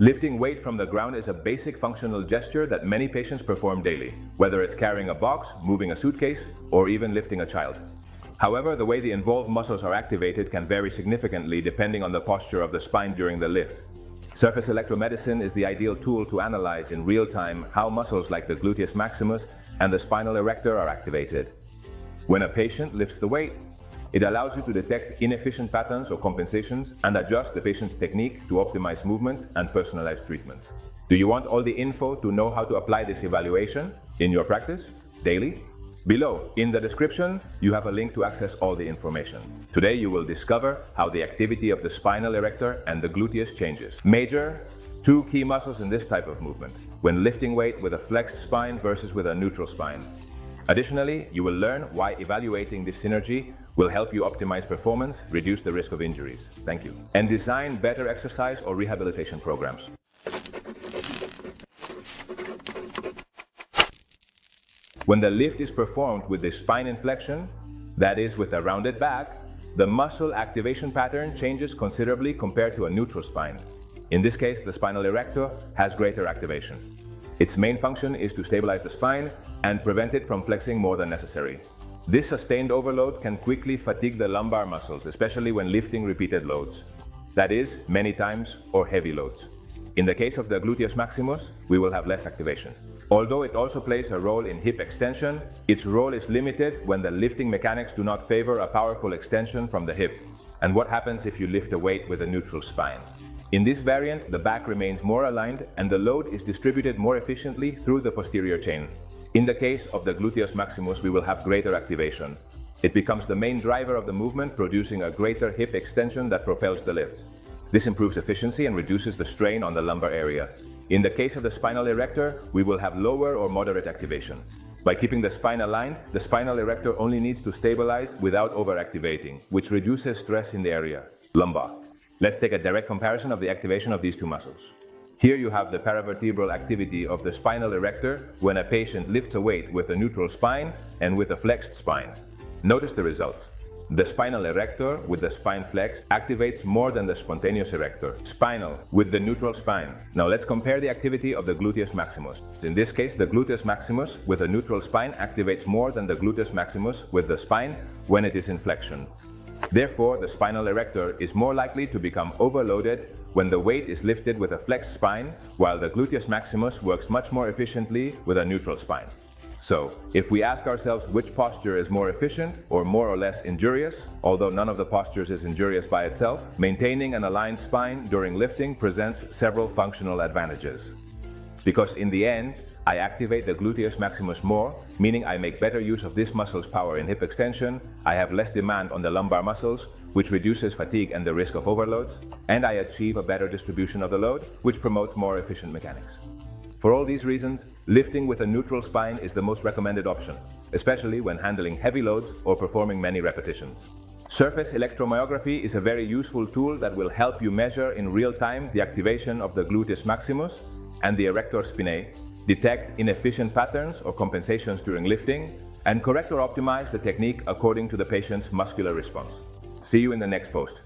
Lifting weight from the ground is a basic functional gesture that many patients perform daily, whether it's carrying a box, moving a suitcase, or even lifting a child. However, the way the involved muscles are activated can vary significantly depending on the posture of the spine during the lift. Surface electromedicine is the ideal tool to analyze in real time how muscles like the gluteus maximus and the spinal erector are activated. When a patient lifts the weight, it allows you to detect inefficient patterns or compensations and adjust the patient's technique to optimize movement and personalize treatment. Do you want all the info to know how to apply this evaluation in your practice, daily? Below, in the description, you have a link to access all the information. Today you will discover how the activity of the spinal erector and the gluteus changes. Two key muscles in this type of movement, when lifting weight with a flexed spine versus with a neutral spine. Additionally, you will learn why evaluating this synergy will help you optimize performance, reduce the risk of injuries. Thank you. And design better exercise or rehabilitation programs. When the lift is performed with the spine inflection, that is with a rounded back, the muscle activation pattern changes considerably compared to a neutral spine. In this case, the spinal erector has greater activation. Its main function is to stabilize the spine and prevent it from flexing more than necessary. This sustained overload can quickly fatigue the lumbar muscles, especially when lifting repeated loads. That is, many times or heavy loads. In the case of the gluteus maximus, we will have less activation. Although it also plays a role in hip extension, its role is limited when the lifting mechanics do not favor a powerful extension from the hip. And what happens if you lift a weight with a neutral spine? In this variant, the back remains more aligned and the load is distributed more efficiently through the posterior chain. In the case of the gluteus maximus, we will have greater activation. It becomes the main driver of the movement, producing a greater hip extension that propels the lift. This improves efficiency and reduces the strain on the lumbar area. In the case of the spinal erector, we will have lower or moderate activation. By keeping the spine aligned, the spinal erector only needs to stabilize without overactivating, which reduces stress in the area, lumbar. Let's take a direct comparison of the activation of these two muscles. Here you have the paravertebral activity of the spinal erector when a patient lifts a weight with a neutral spine and with a flexed spine. Notice the results. The spinal erector with the spine flexed activates more than the spontaneous erector, spinal with the neutral spine. Now let's compare the activity of the gluteus maximus. In this case, the gluteus maximus with a neutral spine activates more than the gluteus maximus with the spine when it is in flexion. Therefore, the spinal erector is more likely to become overloaded when the weight is lifted with a flexed spine, while the gluteus maximus works much more efficiently with a neutral spine. So, if we ask ourselves which posture is more efficient or more or less injurious, although none of the postures is injurious by itself, maintaining an aligned spine during lifting presents several functional advantages. Because in the end, I activate the gluteus maximus more, meaning I make better use of this muscle's power in hip extension, I have less demand on the lumbar muscles, which reduces fatigue and the risk of overloads, and I achieve a better distribution of the load, which promotes more efficient mechanics. For all these reasons, lifting with a neutral spine is the most recommended option, especially when handling heavy loads or performing many repetitions. Surface electromyography is a very useful tool that will help you measure in real time the activation of the gluteus maximus and the erector spinae, detect inefficient patterns or compensations during lifting, and correct or optimize the technique according to the patient's muscular response. See you in the next post.